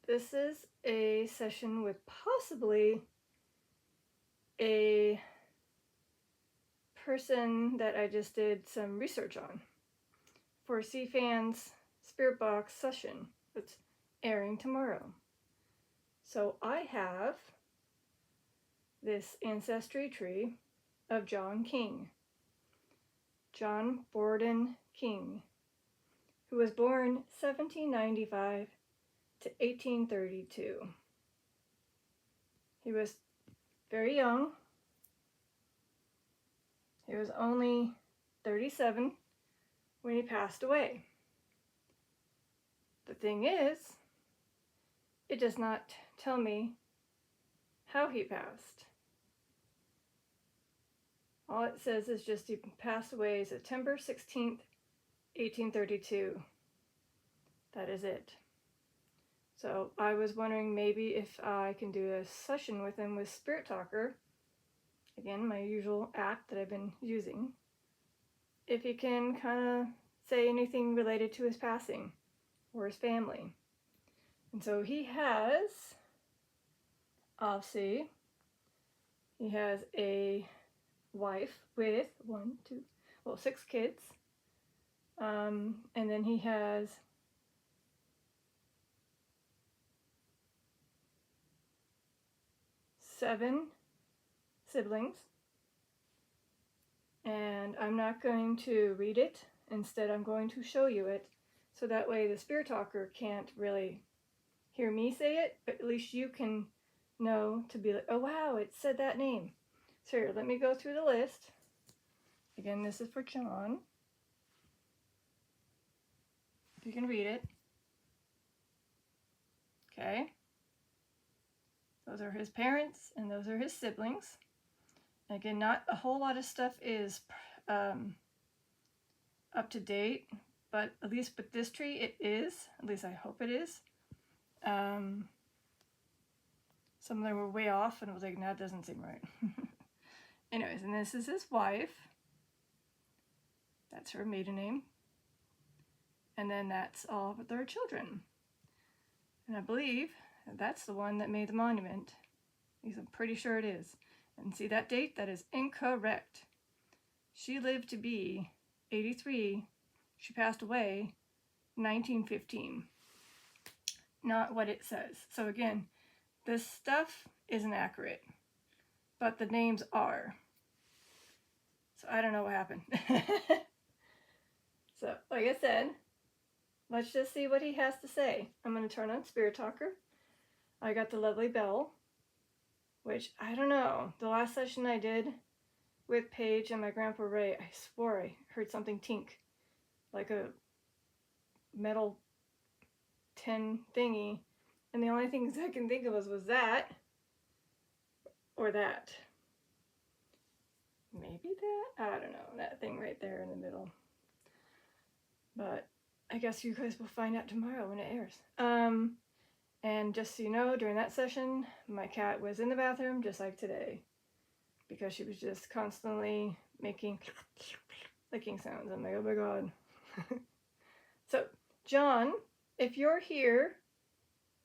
This is a session with possibly a person that I just did some research on for CFan's Spirit Box session that's airing tomorrow. So I have this ancestry tree of John King, John Borden King, who was born 1795 to 1832. He was very young. He was only 37 when he passed away. The thing is, it does not tell me how he passed. All it says is just he passed away September 16th, 1832. That is it. So I was wondering maybe if I can do a session with him with Spirit Talker, again, my usual app that I've been using, if he can kind of say anything related to his passing or his family. And so he has, I'll see, he has a wife with 6 kids. And then he has 7 siblings. And I'm not going to read it. Instead, I'm going to show you it. So that way the Spirit Talker can't really hear me say it, but at least you can know to be like, oh wow, it said that name. So here, let me go through the list. Again, this is for John. If you can read it. Okay. Those are his parents and those are his siblings. Again, not a whole lot of stuff is up to date, but at least with this tree it is. At least I hope it is. Some of them were way off and I was like, nah, that doesn't seem right. Anyways, and this is his wife. That's her maiden name. And then that's all of their children. And I believe that's the one that made the monument. At least I'm pretty sure it is. And see that date? That is incorrect. She lived to be 83. She passed away 1915. Not what it says. So again, this stuff isn't accurate, but the names are. So I don't know what happened. So like I said, let's just see what he has to say. I'm going to turn on Spirit Talker. I got the lovely bell, which I don't know. The last session I did with Paige and my Grandpa Ray, I swore I heard something tink, like a metal tin thingy. And the only things I can think of was that or that. Maybe that? I don't know. That thing right there in the middle. But I guess you guys will find out tomorrow when it airs. And just so you know, during that session, my cat was in the bathroom just like today because she was just constantly making licking sounds. I'm like, oh my god. So, John, if you're here,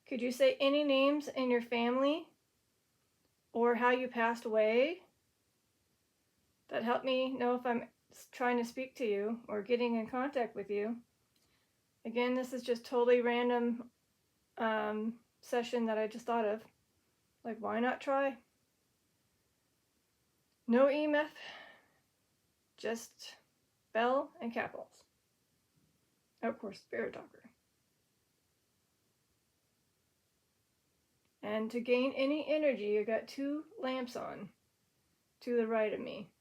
could you say any names in your family or how you passed away? That helped me know if I'm trying to speak to you or getting in contact with you. Again, this is just totally random session that I just thought of. Like, why not try? No EMF, just bell and capitals. Of course, Spirit Talker. And to gain any energy, I got 2 lamps on to the right of me.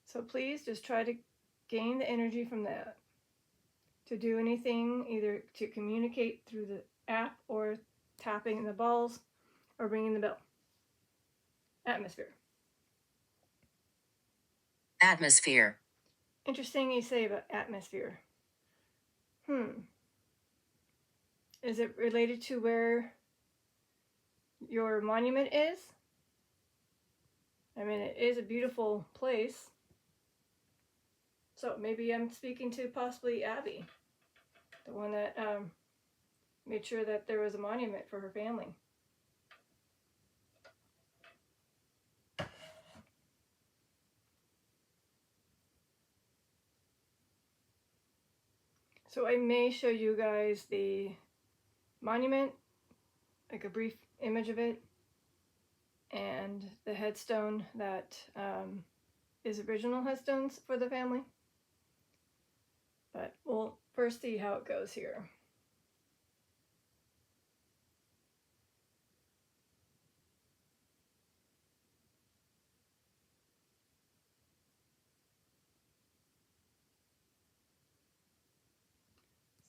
So please just try to gain the energy from that. To do anything, either to communicate through the app or tapping the balls or ringing the bell. Atmosphere. Atmosphere. Interesting you say about atmosphere. Is it related to where your monument is? I mean, it is a beautiful place. So maybe I'm speaking to possibly Abby, the one that made sure that there was a monument for her family. So I may show you guys the monument, like a brief image of it, and the headstone that is original headstones for the family. But we'll first see how it goes here.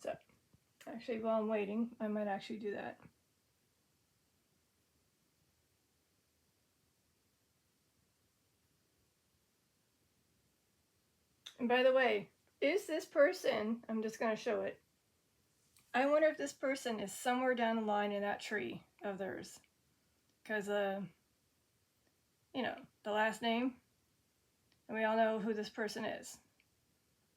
So, actually, while I'm waiting, I might actually do that. And by the way, is this person, I'm just going to show it. I wonder if this person is somewhere down the line in that tree of theirs. Because, you know, the last name, and we all know who this person is.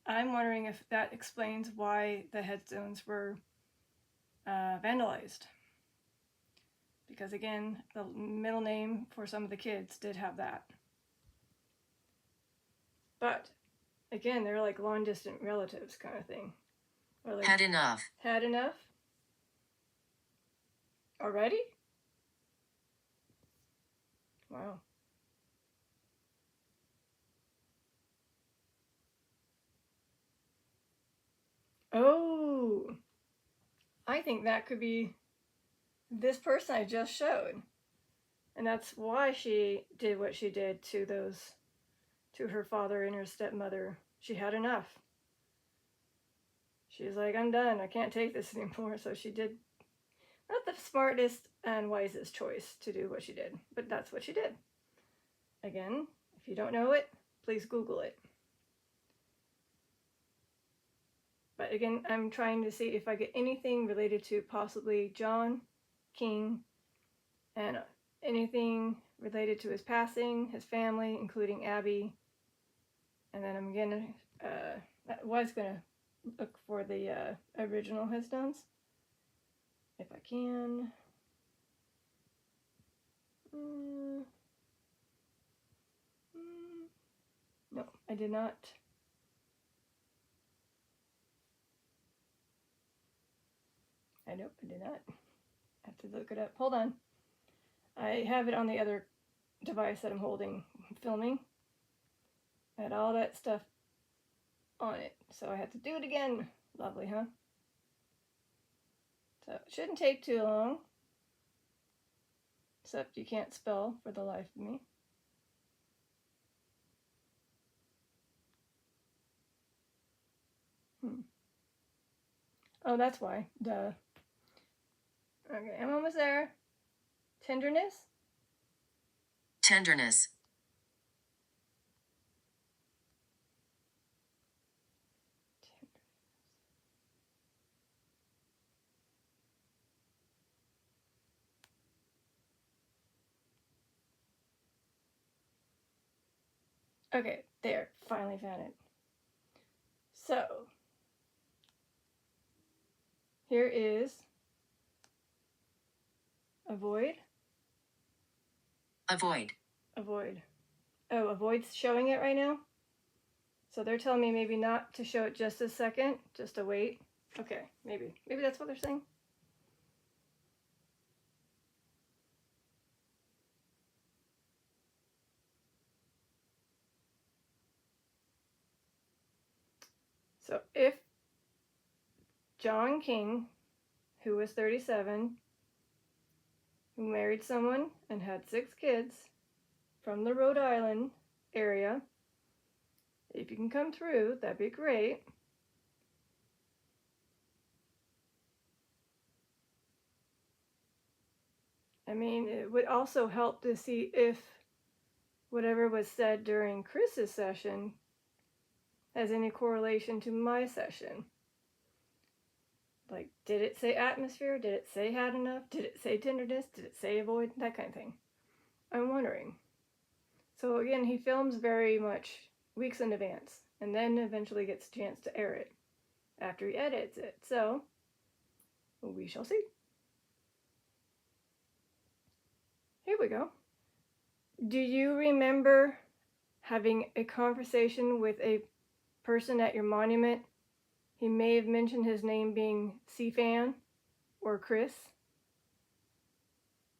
I'm wondering if that explains why the headstones were vandalized. Because again, the middle name for some of the kids did have that. But again, they're like long distant relatives kind of thing. Or like, had enough. Had enough? Already? Wow. Oh, I think that could be this person I just showed. And that's why she did what she did to her father and her stepmother. She had enough. She's like, I'm done. I can't take this anymore. So she did not the smartest and wisest choice to do what she did, but that's what she did. Again, if you don't know it, please Google it. But again, I'm trying to see if I get anything related to possibly John King and anything related to his passing, his family, including Abby. And then I'm gonna, I was gonna look for the original headstones, if I can. No, I did not. Nope, I did not. I have to look it up. Hold on. I have it on the other device that I'm holding, filming. I had all that stuff on it, so I had to do it again. Lovely, huh? So it shouldn't take too long. Except you can't spell for the life of me. Oh, that's why. Duh. Okay, I'm almost there. Tenderness? Tenderness. Okay, there. Finally found it. So, here is avoid. Avoid. Avoid. Oh, avoid's showing it right now? So they're telling me maybe not to show it just a second, just to wait. Okay, maybe. Maybe that's what they're saying. So if John King, who was 37, who married someone and had 6 kids from the Rhode Island area, if you can come through, that'd be great. I mean, it would also help to see if whatever was said during Chris's session has any correlation to my session. Like, did it say atmosphere? Did it say had enough? Did it say tenderness? Did it say avoid? That kind of thing. I'm wondering. So again, he films very much weeks in advance, and then eventually gets a chance to air it after he edits it. So We shall see. Here we go. Do you remember having a conversation with a person at your monument? He may have mentioned his name being Cfan or Chris.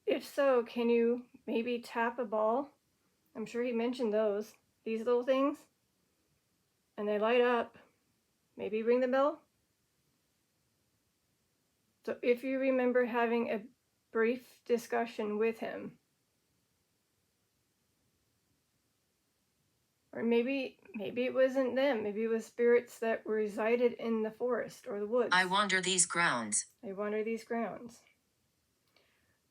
If so, can you maybe tap a ball? I'm sure he mentioned those. These little things. And they light up. Maybe ring the bell? So if you remember having a brief discussion with him, or maybe it wasn't them, maybe it was spirits that resided in the forest or the woods. I wander these grounds. I wander these grounds.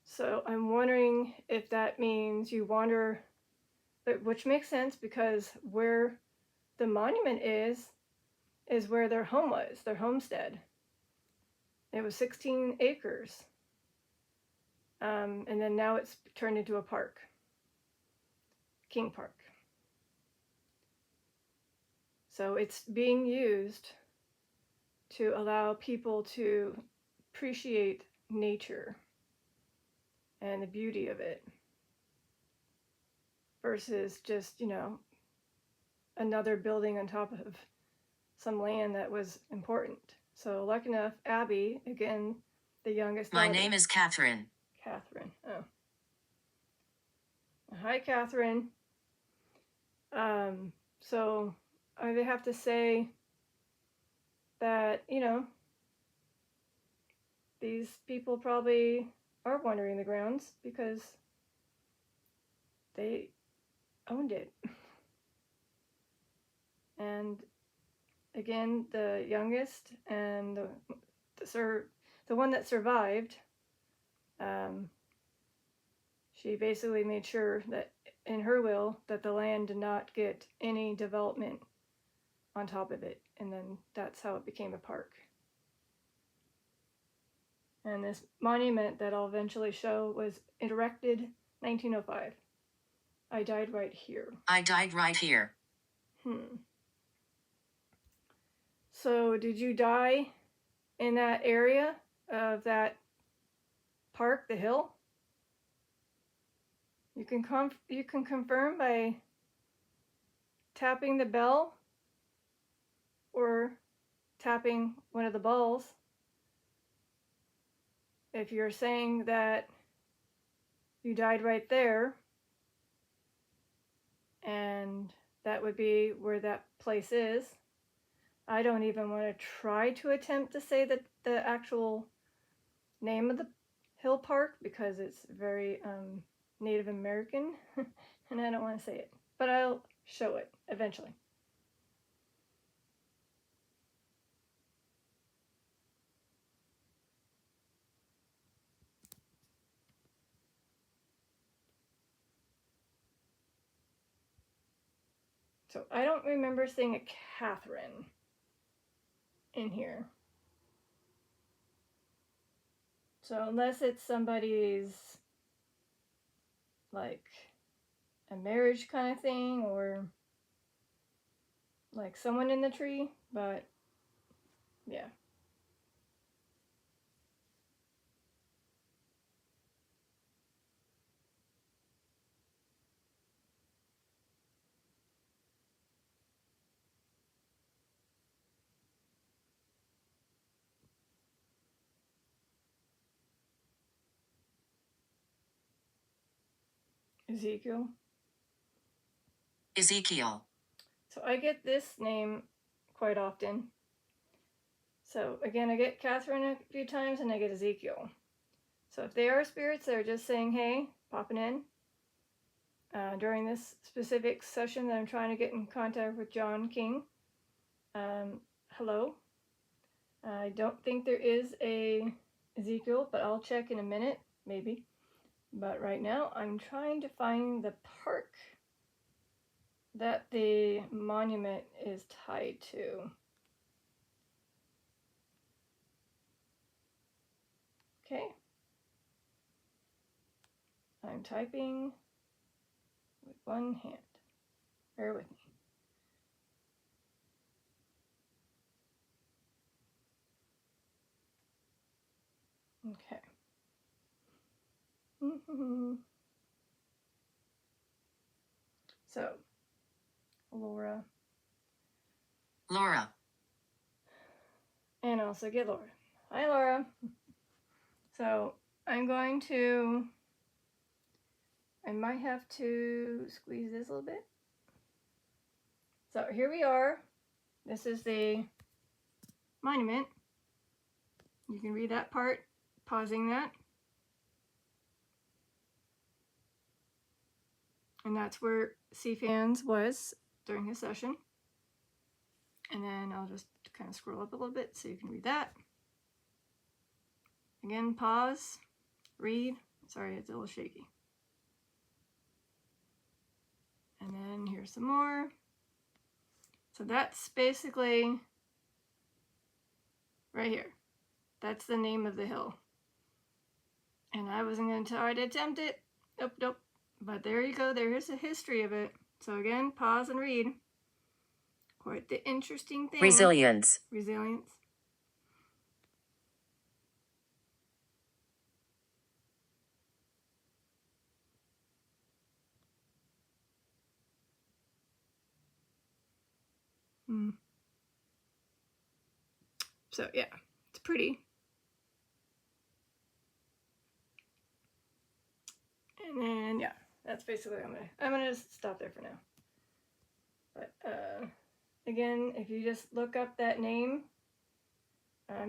So I'm wondering if that means you wander, which makes sense because where the monument is where their home was, their homestead. It was 16 acres. And then now it's turned into a park. King Park. So it's being used to allow people to appreciate nature and the beauty of it versus just, another building on top of some land that was important. So lucky enough, Abby, again, the youngest daughter. My name is Catherine. Catherine. Oh. Hi, Catherine. So I would have to say that, these people probably are wandering the grounds because they owned it. And again, the youngest and the one that survived, she basically made sure that in her will that the land did not get any development on top of it, and then that's how it became a park. And this monument that I'll eventually show was erected 1905. I died right here. I died right here. So did you die in that area of that park, the hill? You can confirm by tapping the bell or tapping one of the balls. If you're saying that you died right there, and that would be where that place is. I don't even want to try to attempt to say that the actual name of the hill park because it's very Native American and I don't want to say it, but I'll show it eventually. So I don't remember seeing a Catherine in here. So unless it's somebody's like a marriage kind of thing or like someone in the tree, but yeah. Ezekiel. So I get this name quite often. So again, I get Catherine a few times and I get Ezekiel. So if they are spirits that are just saying, hey, popping in during this specific session that I'm trying to get in contact with John King, hello. I don't think there is a Ezekiel, but I'll check in a minute, maybe. But right now, I'm trying to find the park that the monument is tied to. Okay. I'm typing with one hand. Bear with me. Okay. So, Laura. Laura. And also get Laura. Hi, Laura. So, I might have to squeeze this a little bit. So, here we are. This is the monument. You can read that part, pausing that. And that's where CFANS was during his session. And then I'll just kind of scroll up a little bit so you can read that. Again, pause, read. Sorry, it's a little shaky. And then here's some more. So that's basically right here. That's the name of the hill. And I wasn't going to try to attempt it. Nope. But there you go. There's the history of it. So again, pause and read. Quite the interesting thing. Resilience. So yeah, it's pretty. And then yeah, that's basically I'm gonna just stop there for now. But again, if you just look up that name,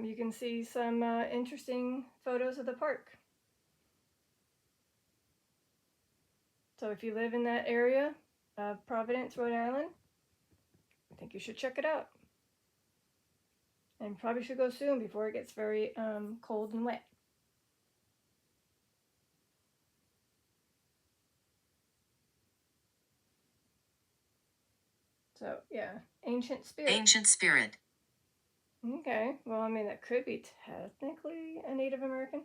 you can see some interesting photos of the park. So if you live in that area of Providence, Rhode Island, I think you should check it out. And probably should go soon before it gets very cold and wet. So yeah, ancient spirit. Ancient spirit. Okay, well, I mean, that could be technically a Native American.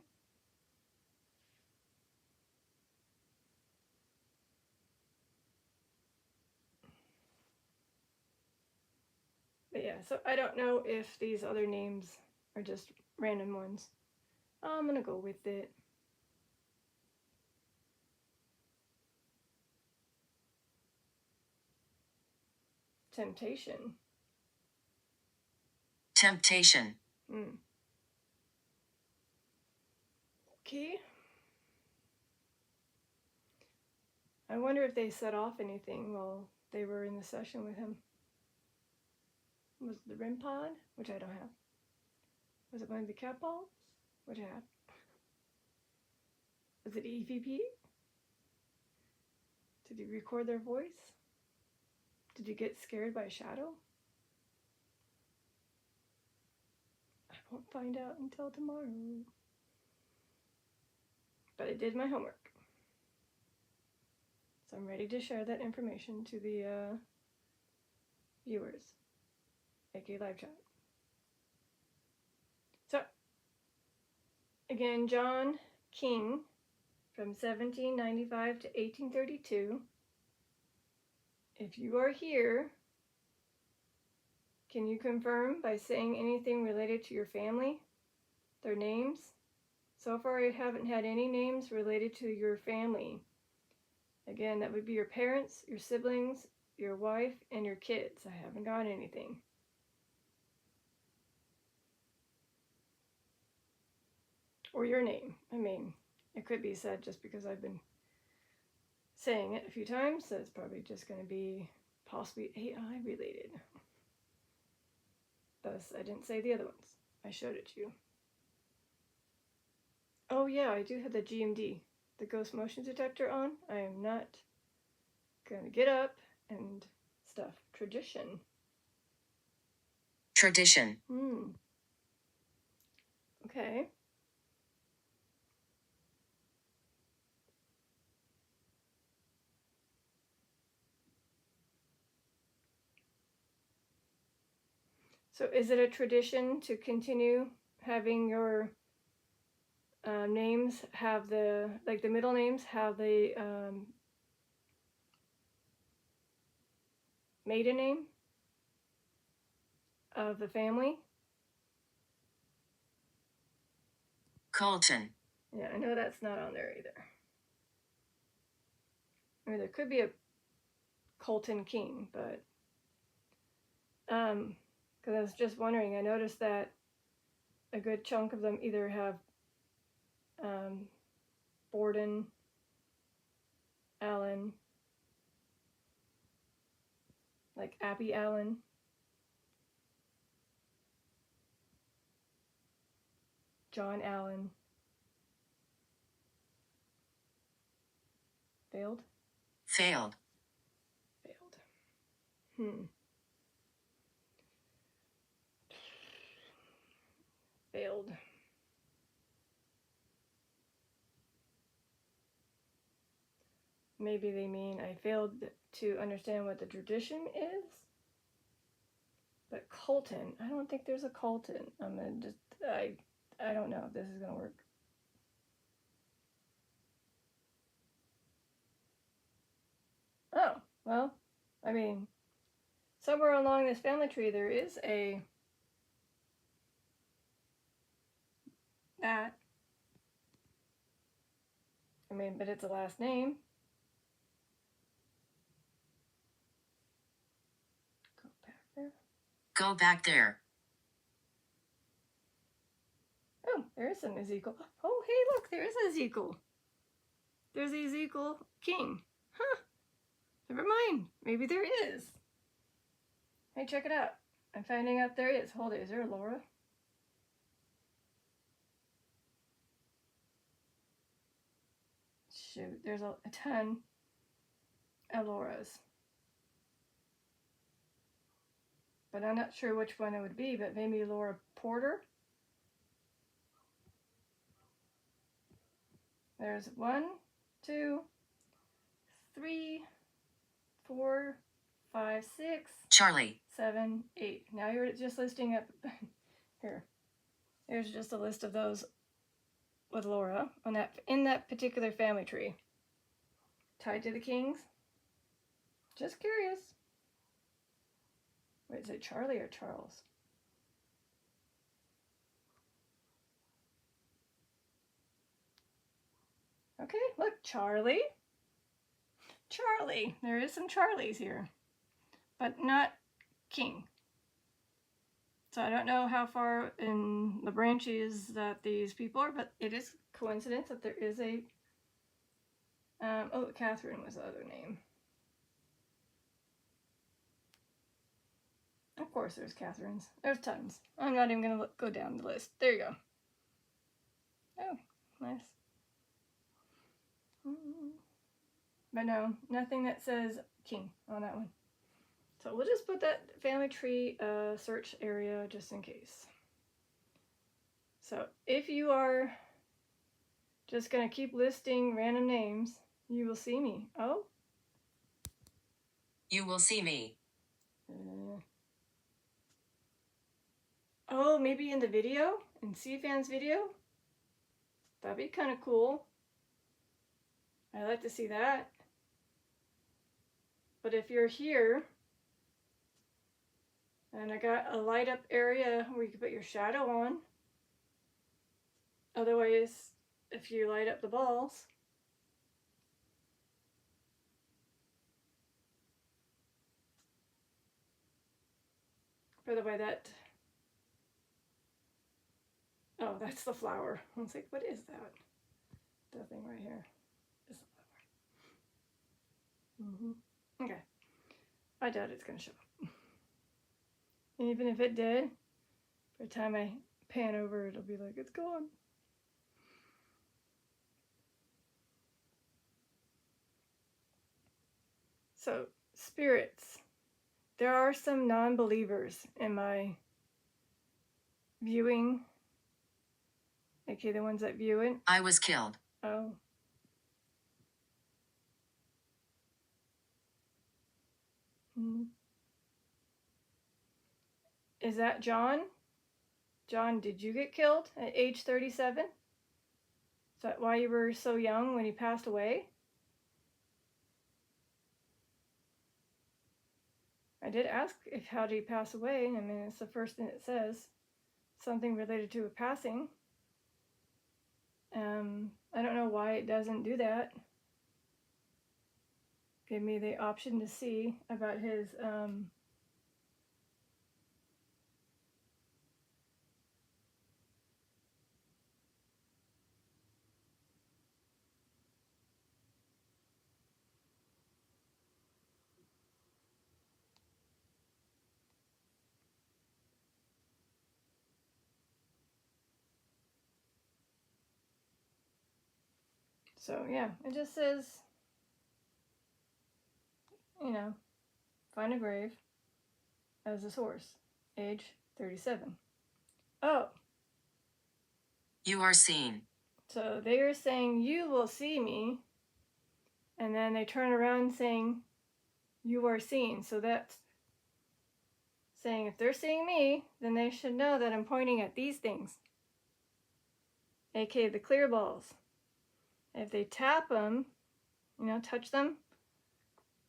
But yeah, so I don't know if these other names are just random ones. I'm gonna go with it. Temptation. Temptation. Okay. I wonder if they set off anything while they were in the session with him. Was it the REM pod, which I don't have? Was it one of the cat balls, which I have? Was it EVP? Did you record their voice? Did you get scared by a shadow? I won't find out until tomorrow. But I did my homework. So I'm ready to share that information to the viewers, aka live chat. So, again, John King from 1795 to 1832. If you are here, can you confirm by saying anything related to your family, their names? So far, I haven't had any names related to your family. Again, that would be your parents, your siblings, your wife, and your kids. I haven't got anything. Or your name. I mean, it could be said just because I've been saying it a few times, so it's probably just going to be possibly AI related. Thus, I didn't say the other ones. I showed it to you. Oh yeah, I do have the GMD, the ghost motion detector on. I am not going to get up and stuff. Tradition. Okay. So is it a tradition to continue having your names have the middle names have the maiden name of the family? Colton. Yeah, I know that's not on there either. I mean, there could be a Colton King, but because I was just wondering, I noticed that a good chunk of them either have Borden, Allen, like Abby Allen, John Allen, failed? Failed. Failed. Failed. Maybe they mean I failed to understand what the tradition is. But Colton, I don't think there's a Colton. I'm gonna just, I don't know if this is gonna work. Oh, well, I mean, somewhere along this family tree there is that. I mean, but it's a last name. Go back there. Go back there. Oh, there is an Ezekiel. Oh, hey, look, there is Ezekiel. There's Ezekiel King. Huh. Never mind. Maybe there is. Hey, check it out. I'm finding out there is. Hold it. Is there a Laura? Shoot, there's a ton of Lauras. But I'm not sure which one it would be, but maybe Laura Porter. There's 1, 2, 3, 4, 5, 6, Charlie. 7, 8. Now you're just listing up here. Here's just a list of those with Laura on in that particular family tree. Tied to the Kings. Just curious. Wait, is it Charlie or Charles? Okay, look, Charlie. Charlie. There is some Charlies here, but not King. So I don't know how far in the branches that these people are, but it is coincidence that there is a... oh, Catherine was the other name. Of course there's Catherines. There's tons. I'm not even going to go down the list. There you go. Oh, nice. But no, nothing that says King on that one. So we'll just put that family tree search area just in case. So if you are just going to keep listing random names, you will see me. Oh? You will see me. Oh, maybe in the video? In CFan's video? That'd be kind of cool. I'd like to see that. But if you're here, and I got a light up area where you can put your shadow on. Otherwise, if you light up the balls. By the way, oh, that's the flower. I was like, what is that? That thing right here is the flower. Okay. I doubt it's going to show up. And even if it did, by the time I pan over, it'll be like, it's gone. So, spirits. There are some non-believers in my viewing. Okay, the ones that view it. I was killed. Oh. Is that John? John, did you get killed at age 37? Is that why you were so young when he passed away? I did ask how did he pass away. I mean, it's the first thing it says. Something related to a passing. I don't know why it doesn't do that. Give me the option to see about his so yeah, it just says, you know, find a grave as a source, age 37. Oh, You are seen. so they are saying you will see me, and then they turn around saying you are seen. So that's saying if they're seeing me, then they should know that I'm pointing at these things, aka the clear balls. If they tap them, you know, touch them,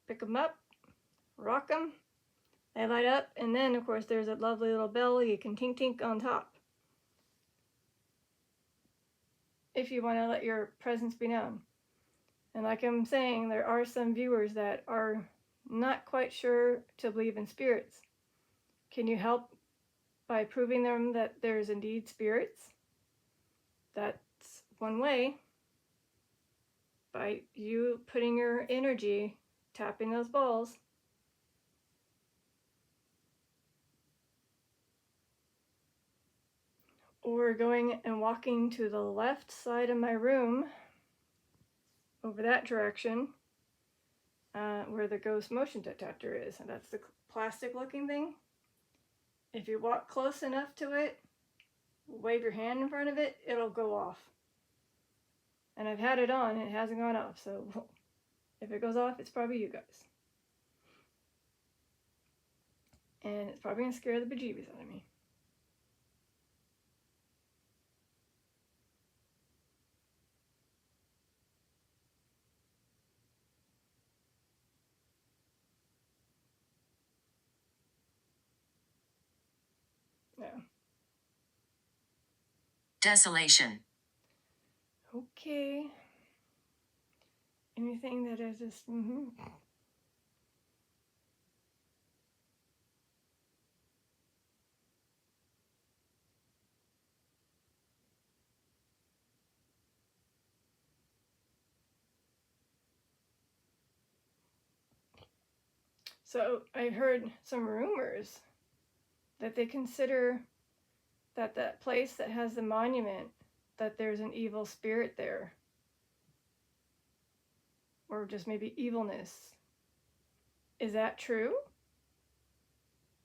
pick them up, rock them, they light up, and then of course there's a lovely little bell you can tink tink on top if you want to let your presence be known. And like I'm saying, there are some viewers that are not quite sure to believe in spirits. Can you help by proving them that there's indeed spirits? That's one way. By you putting your energy, tapping those balls. Or going and walking to the left side of my room, over that direction, where the ghost motion detector is. And that's the plastic looking thing. If you walk close enough to it, wave your hand in front of it, it'll go off. And I've had it on and it hasn't gone off, so if it goes off, it's probably you guys. And it's probably gonna scare the bejeebies out of me. Yeah. Desolation. Okay. Anything that is just, So I heard some rumors that they consider that that place that has the monument, that there's an evil spirit there. Or just maybe evilness. Is that true?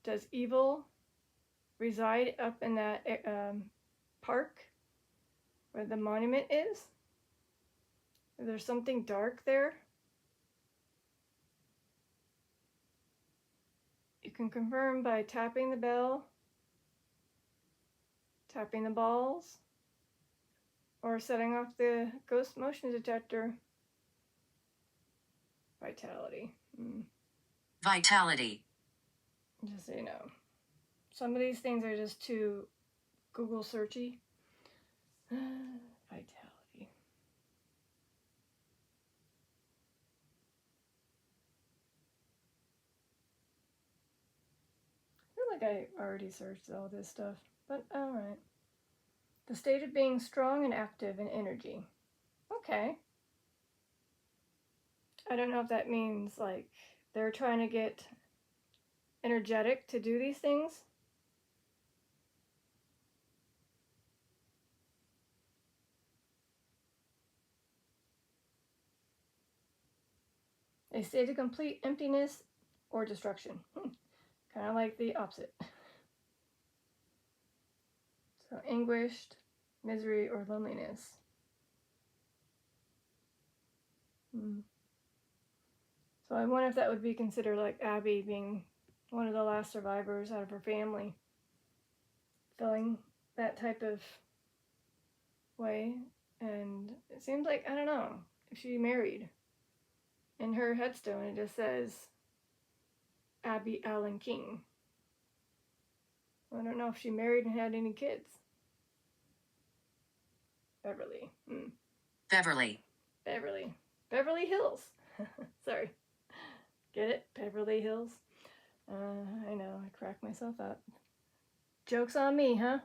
Does evil reside up in that park where the monument is? Is there something dark there? You can confirm by tapping the bell, tapping the balls, or setting off the ghost motion detector. Vitality. Vitality. Just so you know. Some of these things are just too Google searchy. Vitality. I feel like I already searched all this stuff, but alright. The state of being strong and active in energy. Okay. I don't know if that means like they're trying to get energetic to do these things. A state of complete emptiness or destruction. Kind of like the opposite. So anguished, misery, or loneliness. So I wonder if that would be considered like Abby being one of the last survivors out of her family, feeling that type of way. And it seems like, I don't know, if she married. In her headstone it just says Abby Allen King. I don't know if she married and had any kids. Beverly. Beverly. Beverly. Beverly Hills. Sorry. Get it? Beverly Hills. I know, I crack myself up. Joke's on me, huh?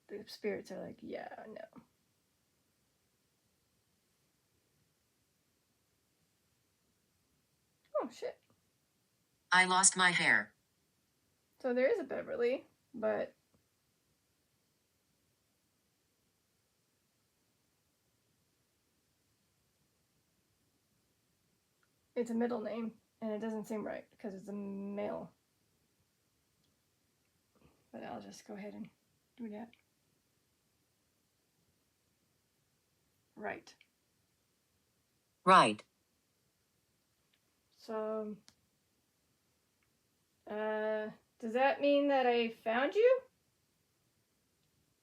The spirits are like, yeah, no. Oh, shit. I lost my hair. So there is a Beverly, but it's a middle name, and it doesn't seem right because it's a male. But I'll just go ahead and do that. Right. Right. So, does that mean that I found you?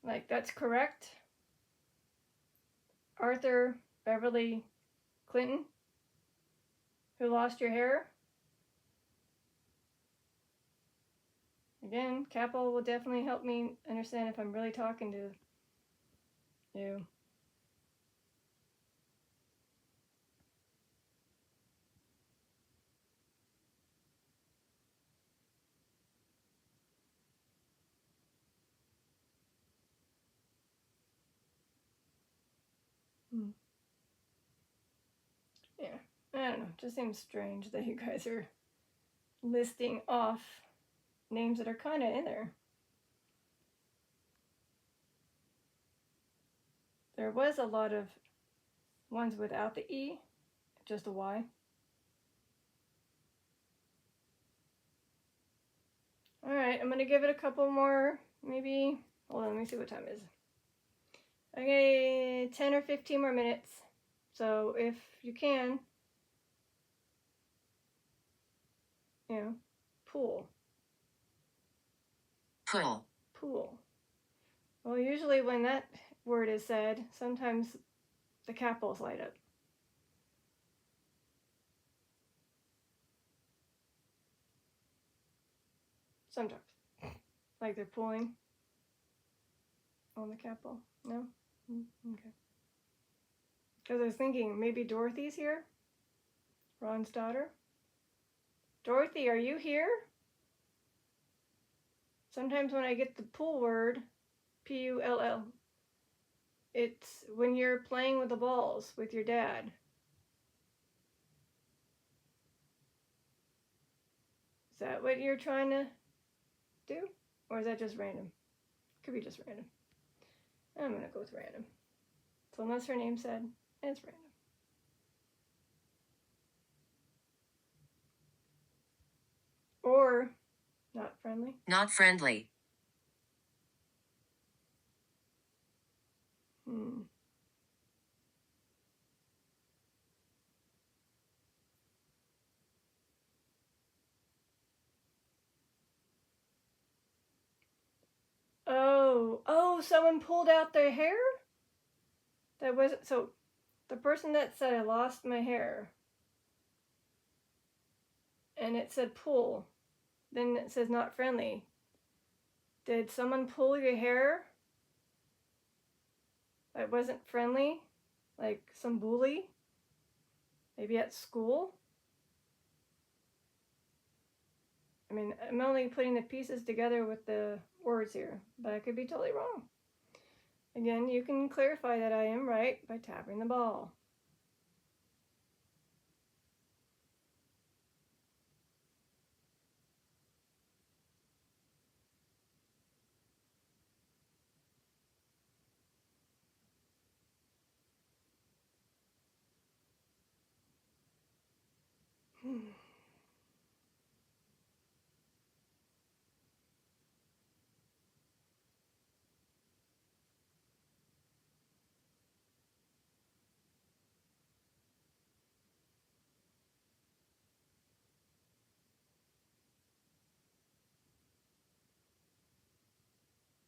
Like, that's correct? Arthur Beverly Clinton, who lost your hair? Again, capital will definitely help me understand if I'm really talking to you. Yeah, I don't know. It just seems strange that you guys are listing off names that are kind of in there. There was a lot of ones without the E, just a Y. Alright, I'm gonna give it a couple more, maybe, hold on, let me see what time it is. Okay, 10 or 15 more minutes. So if you can, you know, pool. Pool. Pool. Well, usually when that word is said, sometimes the capitals light up. Sometimes. Like they're pulling on the capital. No? Okay. Because I was thinking maybe Dorothy's here? Ron's daughter? Dorothy, are you here? Sometimes when I get the pull word, P-U-L-L, it's when you're playing with the balls with your dad. Is that what you're trying to do? Or is that just random? Could be just random. I'm going to go with random. So unless her name said, it's random. Or not friendly. Not friendly. Oh, someone pulled out their hair? That wasn't, so the person that said I lost my hair, and it said pull, then it says not friendly. Did someone pull your hair that wasn't friendly? Like some bully? Maybe at school? I mean, I'm only putting the pieces together with the words here, but I could be totally wrong. Again, you can clarify that I am right by tapping the ball.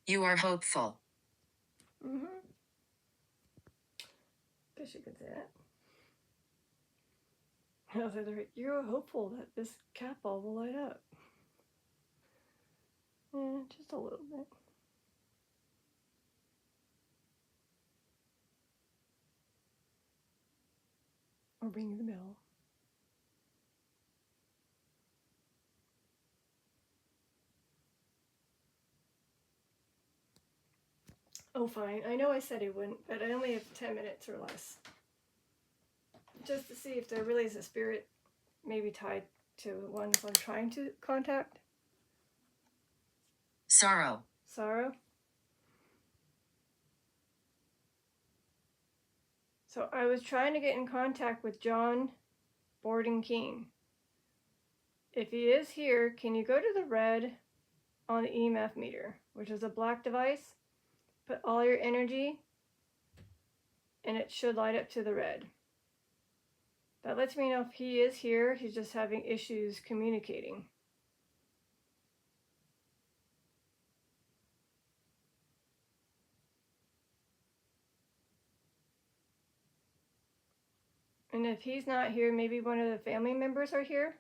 You are hopeful. Guess you could say that. You're hopeful that this cat ball will light up. Yeah, just a little bit. or ring the bell. Oh, fine. I know I said I wouldn't, but I only have 10 minutes or less. Just to see if there really is a spirit maybe tied to the ones I'm trying to contact. Sorrow. Sorrow. So I was trying to get in contact with John Borden King. If he is here, can you go to the red on the EMF meter, which is a black device? Put all your energy, and it should light up to the red. That lets me know if he is here, he's just having issues communicating. And if he's not here, maybe one of the family members are here.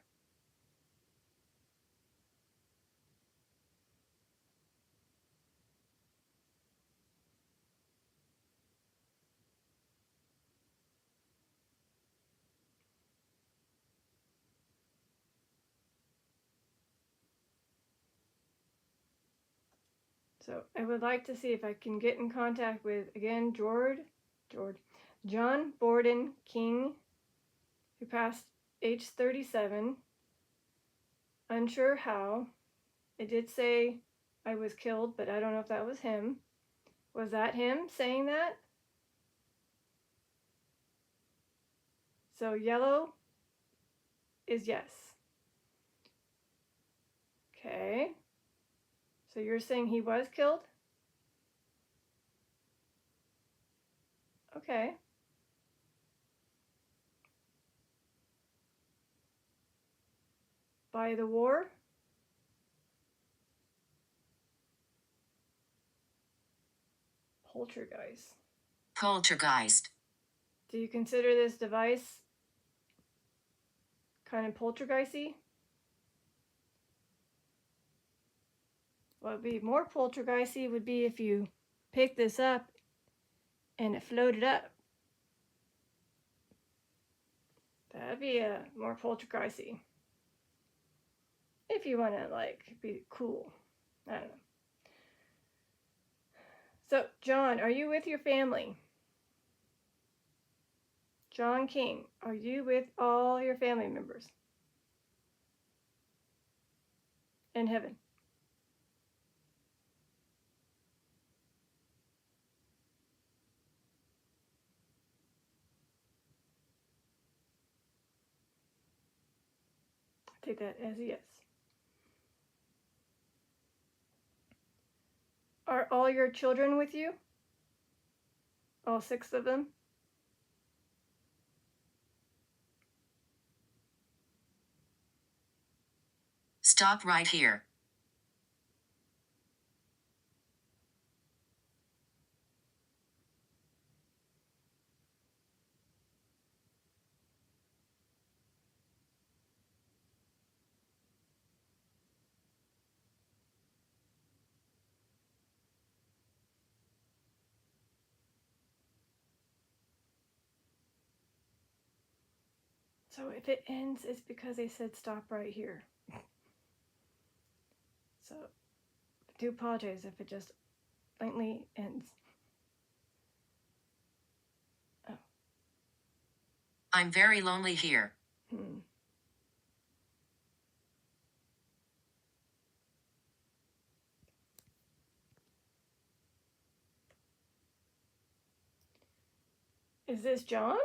So I would like to see if I can get in contact with, again, John Borden King, who passed age 37. Unsure how. It did say I was killed, but I don't know if that was him. Was that him saying that? So yellow is yes. Okay. So you're saying he was killed? Okay. By the war? Poltergeist. Poltergeist. Do you consider this device kind of poltergeisty? What would be more poltergeisty would be if you picked this up and it floated up. That'd be more poltergeisty. If you want to, like, be cool. I don't know. So, John, are you with your family? John King, are you with all your family members in heaven? Take that as a yes. Are all your children with you? All 6 of them? Stop right here. So if it ends, it's because they said stop right here. So I do apologize if it just lightly ends. Oh. I'm very lonely here. Is this John?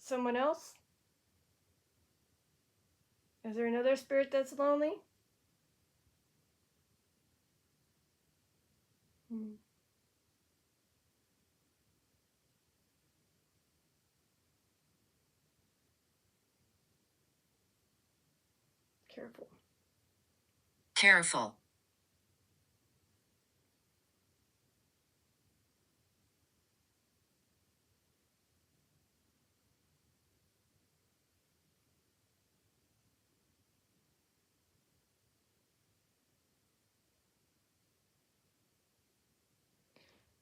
Someone else? Is there another spirit that's lonely? Careful. Careful.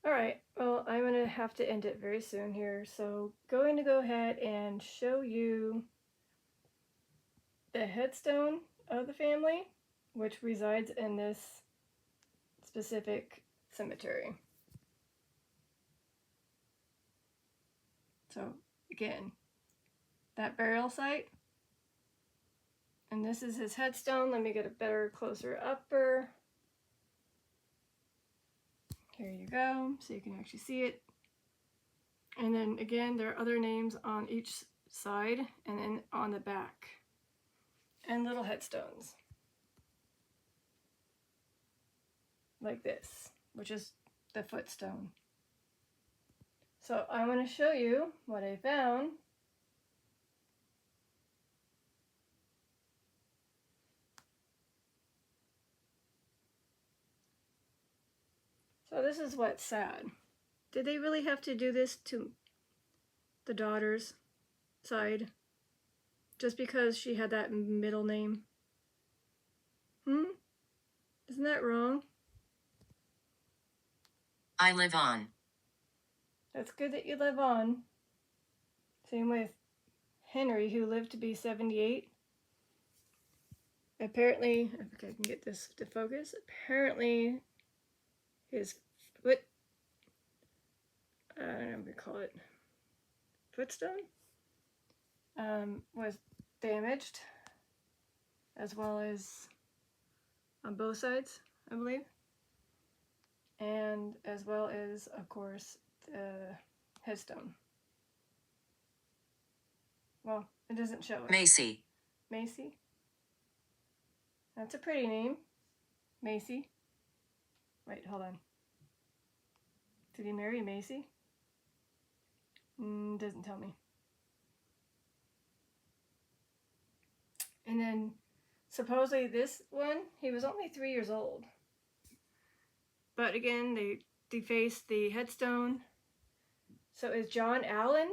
Alright, well, I'm going to have to end it very soon here, so going to go ahead and show you the headstone of the family, which resides in this specific cemetery. So, again, that burial site, and this is his headstone. Let me get a better, closer upper. Here you go, so you can actually see it. And then again, there are other names on each side and then on the back. And little headstones. Like this, which is the footstone. So I'm going to show you what I found. So this is what's sad. Did they really have to do this to the daughter's side? Just because she had that middle name? Isn't that wrong? I live on. That's good that you live on. Same with Henry, who lived to be 78. Apparently, if I can get this to focus, apparently his foot, I don't know what we call it, footstone, was damaged, as well as on both sides, I believe, and as well as, of course, the headstone. Well, it doesn't show it. Macy. Macy? That's a pretty name. Macy. Wait, hold on. Did he marry Macy? Doesn't tell me. And then, supposedly this one, he was only 3 years old. But again, they defaced the headstone. So is John Allen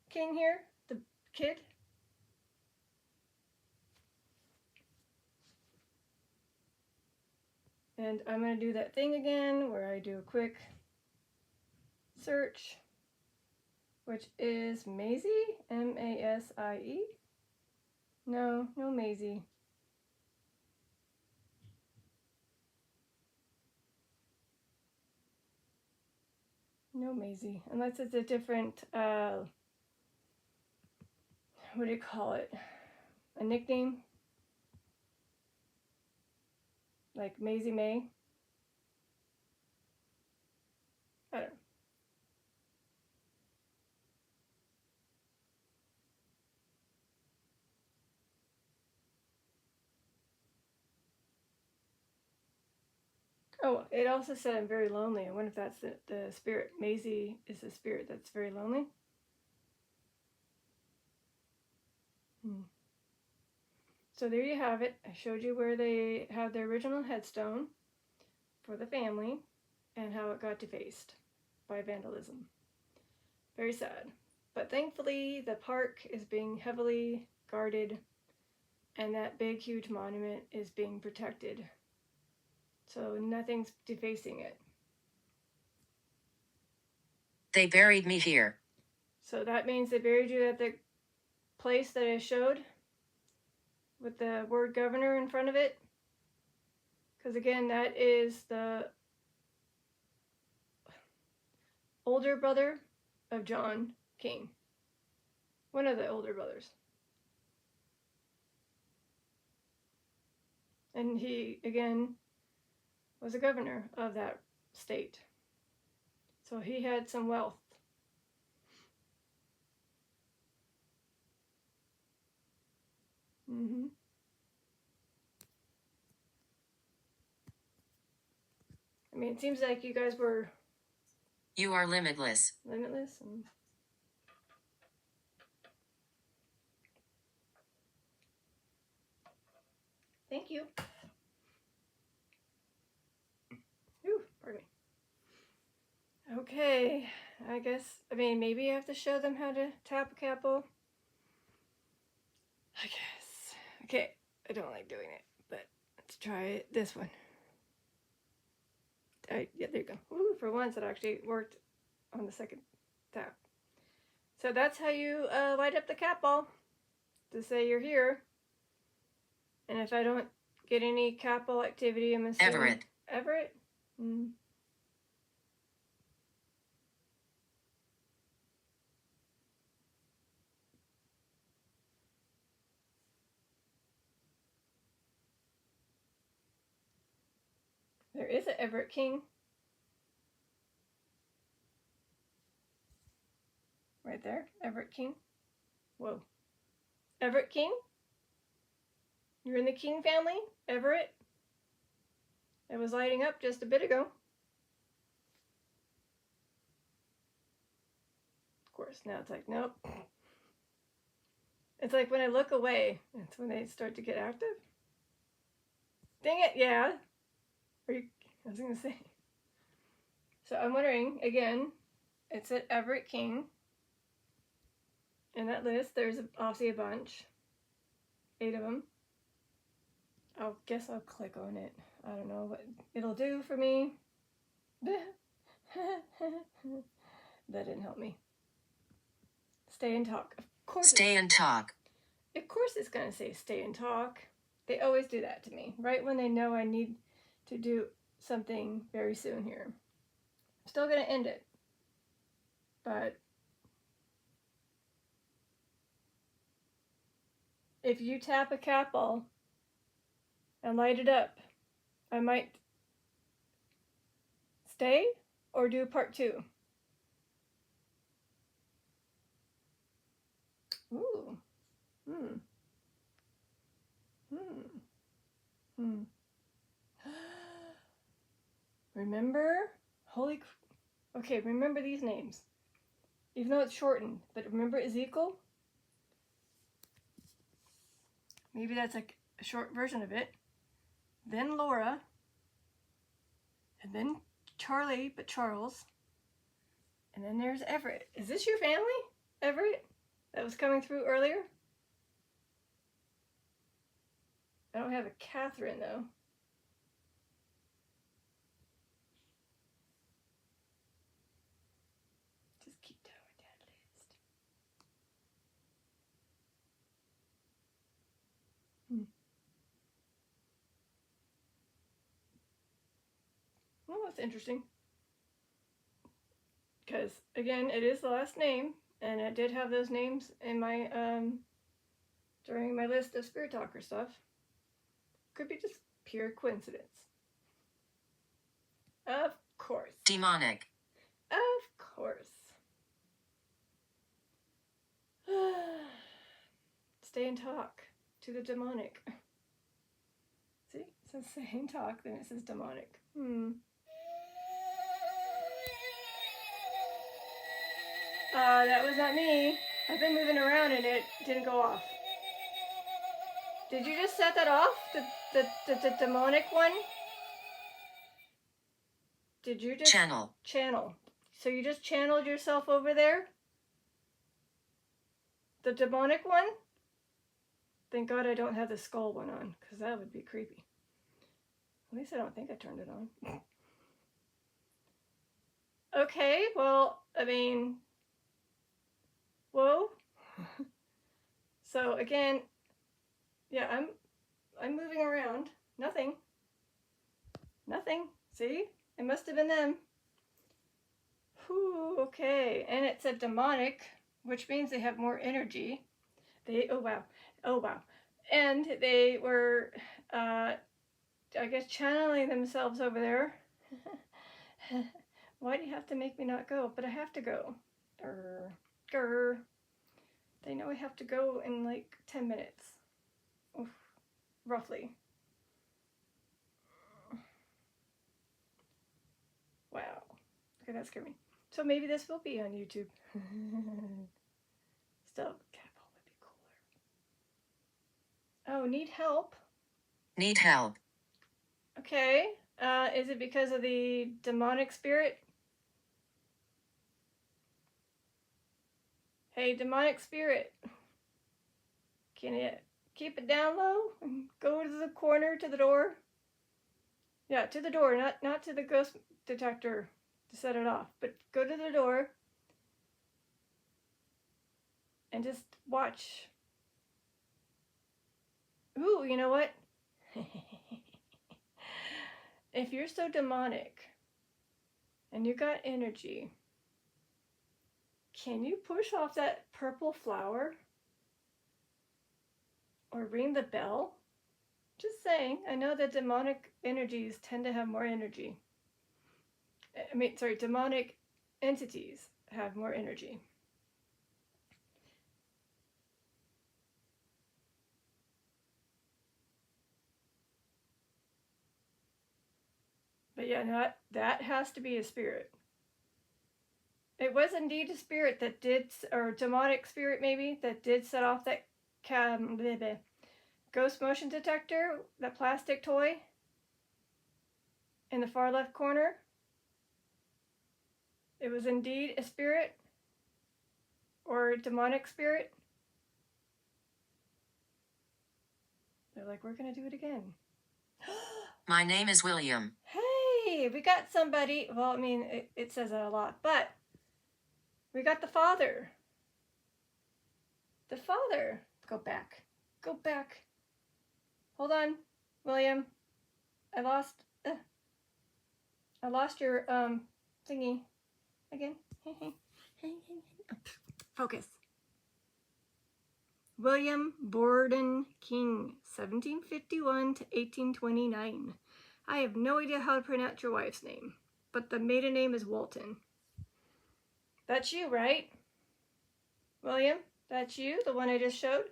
King here? The kid? And I'm going to do that thing again where I do a quick search, which is Maisie, M-A-S-I-E. No Maisie. No Maisie, unless it's a different, what do you call it? A nickname? Like Maisie May? I don't know. Oh, it also said I'm very lonely. I wonder if that's the spirit. Maisie is the spirit that's very lonely. So there you have it. I showed you where they have the original headstone for the family and how it got defaced by vandalism. Very sad. But thankfully, the park is being heavily guarded and that big, huge monument is being protected. So nothing's defacing it. They buried me here. So that means they buried you at the place that I showed with the word governor in front of it. Because again, that is the older brother of John King. One of the older brothers. And he, again, was a governor of that state. So he had some wealth. I mean, it seems like you guys were... You are limitless. Limitless? Thank you. Ooh, pardon me. Okay, I guess, I mean, maybe you have to show them how to tap a capo. I guess. Okay, I don't like doing it, but let's try it. This one. Yeah, there you go. Ooh, for once, it actually worked on the second tap. So that's how you light up the cat ball to say you're here. And if I don't get any cat ball activity, I'm assuming Everett. Everett. Mm. There is an Everett King. Right there, Everett King. Whoa. Everett King? You're in the King family? Everett? It was lighting up just a bit ago. Of course, now it's like, nope. It's like when I look away, that's when they start to get active. Dang it, yeah. I was going to say. So I'm wondering, again, it's at Everett King. In that list, there's obviously a bunch. 8 of them. I guess I'll click on it. I don't know what it'll do for me. That didn't help me. Stay and talk. Of course. Stay and talk. Of course it's going to say stay and talk. They always do that to me. Right when they know I need to do something very soon here. I'm still going to end it. But if you tap a cat ball and light it up, I might stay or do part 2. Ooh. Hmm. Remember? Okay, remember these names. Even though it's shortened, but remember Ezekiel? Maybe that's like a short version of it. Then Laura. And then Charlie, but Charles. And then there's Everett. Is this your family, Everett? That was coming through earlier? I don't have a Catherine, though. Just keep going down the list. Well, that's interesting. Because, again, it is the last name, and it did have those names in my, during my list of Spirit Talker stuff. Could be just pure coincidence. Of course. Demonic. Of course. Stay and talk to the demonic. See? It says stay and talk, then it says demonic. That was not me. I've been moving around and it didn't go off. Did you just set that off? The demonic one? Did you just... Channel. So you just channeled yourself over there? The demonic one? Thank God I don't have the skull one on, because that would be creepy. At least I don't think I turned it on. Okay, well, I mean... Whoa. So again, yeah, I'm moving around. Nothing. See? It must have been them. Whew, okay. And it said demonic, which means they have more energy. Oh wow. And they were, I guess, channeling themselves over there. Why do you have to make me not go? But I have to go. Grr. They know I have to go in like 10 minutes. Oof. Roughly. Wow. Okay, that scared me. So maybe this will be on YouTube. Still, cat ball would be cooler. Oh, need help? Need help. Okay. Is it because of the demonic spirit? Hey, demonic spirit. Can you keep it down low and go to the corner to the door? Yeah, to the door, not to the ghost detector to set it off, but go to the door and just watch. Ooh, you know what? If you're so demonic and you got energy, can you push off that purple flower or ring the bell? Just saying. I know that demonic energies tend to have more energy. Demonic entities have more energy. But yeah, that has to be a spirit. It was indeed a spirit that did, or demonic spirit maybe, that did set off that ghost motion detector, that plastic toy in the far left corner. It was indeed a spirit or a demonic spirit. They're like, we're going to do it again. My name is William. Hey, we got somebody. Well, I mean, it says that a lot, but we got the father. The father. Go back. Go back. Hold on, William. I lost your thingy again. Focus. William Borden King, 1751 to 1829. I have no idea how to pronounce your wife's name, but the maiden name is Walton. That's you, right? William, that's you, the one I just showed?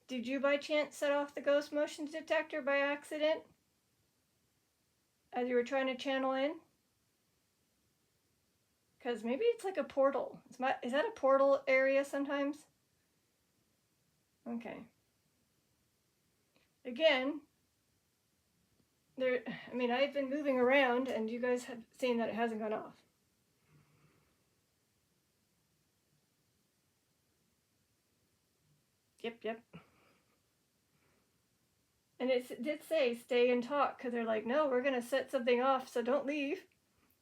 Did you by chance set off the ghost motion detector by accident as you were trying to channel in? Because maybe it's like a portal. Is that a portal area sometimes? Okay. Again, I've been moving around and you guys have seen that it hasn't gone off. Yep. And it did say stay and talk because they're like, no, we're going to set something off, so don't leave.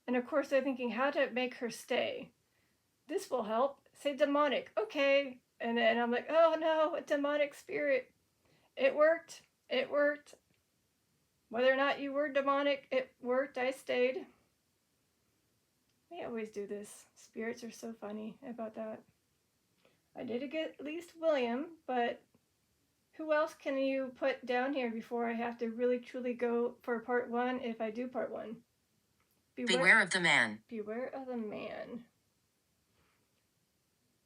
And of course, they're thinking how to make her stay. This will help. Say demonic. Okay. And then I'm like, oh no, a demonic spirit. It worked. It worked. Whether or not you were demonic, it worked. I stayed. We always do this. Spirits are so funny about that. I did get at least William, but who else can you put down here before I have to really truly go for part one if I do part one? Beware of the man. Beware of the man.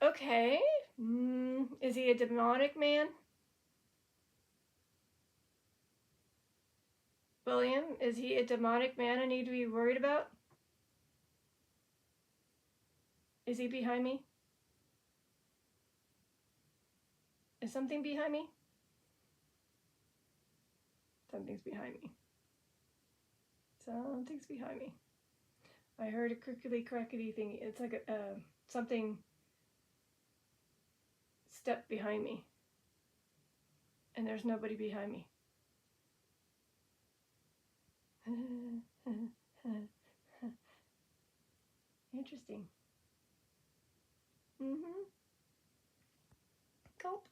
Okay. Is he a demonic man? William, is he a demonic man I need to be worried about? Is he behind me? Is something behind me? Something's behind me. Something's behind me. I heard a crickety crackety thing. It's like something stepped behind me. And there's nobody behind me. Interesting. Gulp.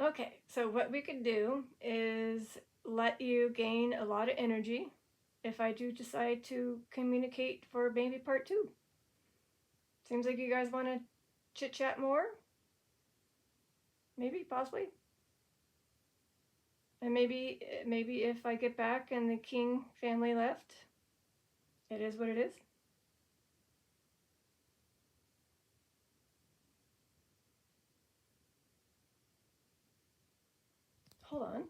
Okay, so what we could do is let you gain a lot of energy if I do decide to communicate for maybe part two. Seems like you guys want to chit-chat more. Maybe, possibly. And maybe if I get back and the King family left, it is what it is. Hold on.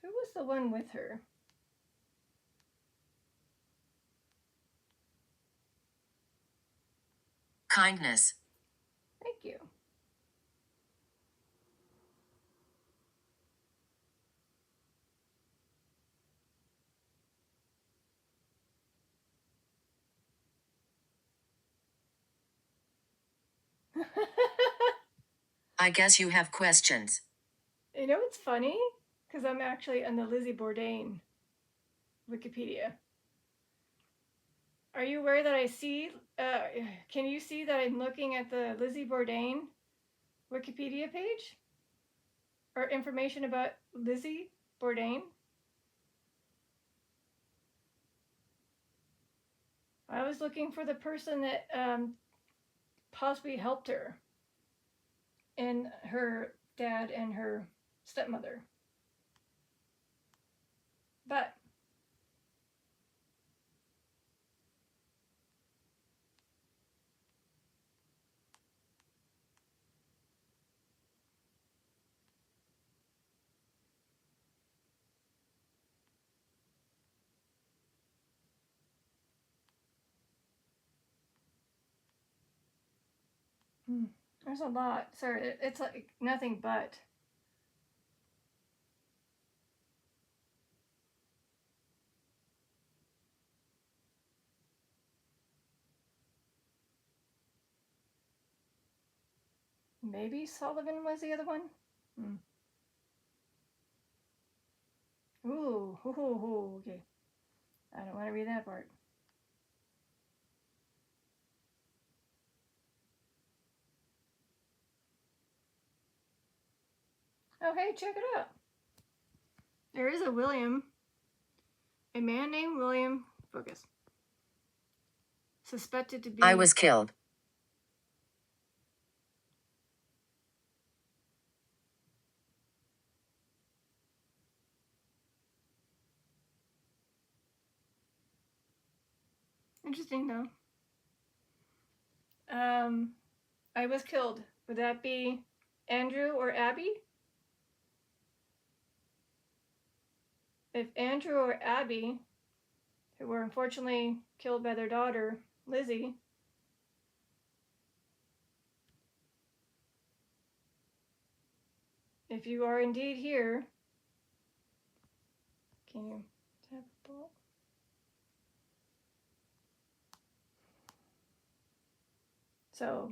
Who was the one with her? Kindness. Thank you. I guess you have questions. You know what's funny? Because I'm actually on the Lizzie Borden Wikipedia. Are you aware that I see, can you see that I'm looking at the Lizzie Borden Wikipedia page? Or information about Lizzie Borden? I was looking for the person that possibly helped her and her dad and her stepmother. But there's a lot. Sorry, it's like nothing but. Maybe Sullivan was the other one? Ooh, okay. I don't want to read that part. Oh, hey, check it out. There is a William. A man named William. Focus. Suspected to be. I was killed. Interesting, though. I was killed. Would that be Andrew or Abby? If Andrew or Abby, who were unfortunately killed by their daughter, Lizzie, if you are indeed here, can you tap the ball? So,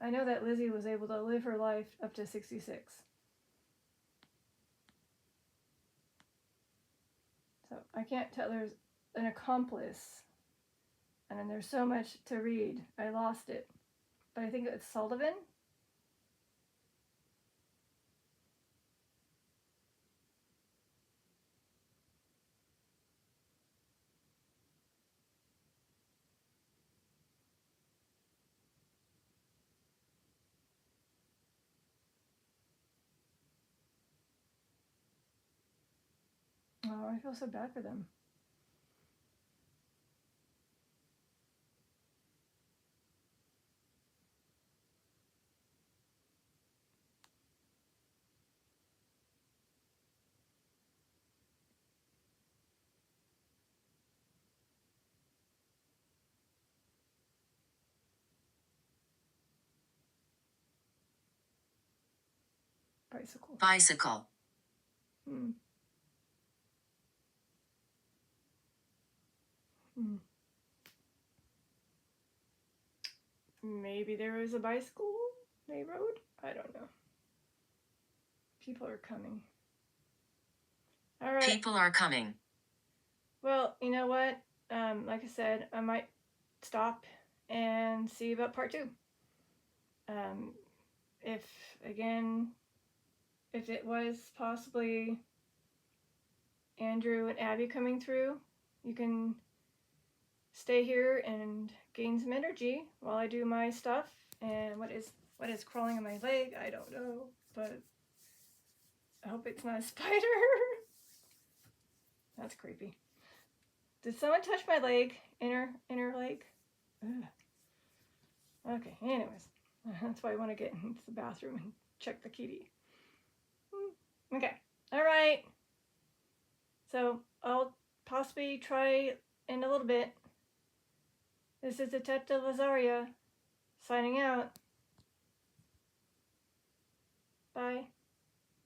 I know that Lizzie was able to live her life up to 66. So, I can't tell there's an accomplice. And then there's so much to read. I lost it. But I think it's Sullivan. Oh, I feel so bad for them. Bicycle. Bicycle. Maybe there was a bicycle they rode? I don't know. People are coming. All right. People are coming. Well, you know what? Like I said, I might stop and see about part 2. If it was possibly Andrew and Abby coming through, you can stay here and gain some energy while I do my stuff. And what is crawling on my leg? I don't know, but I hope it's not a spider. That's creepy. Did someone touch my leg? Inner leg? Ugh. Okay, anyways. That's why I want to get into the bathroom and check the kitty. Okay, alright. So, I'll possibly try in a little bit. This is Detective Lazaria, signing out. Bye.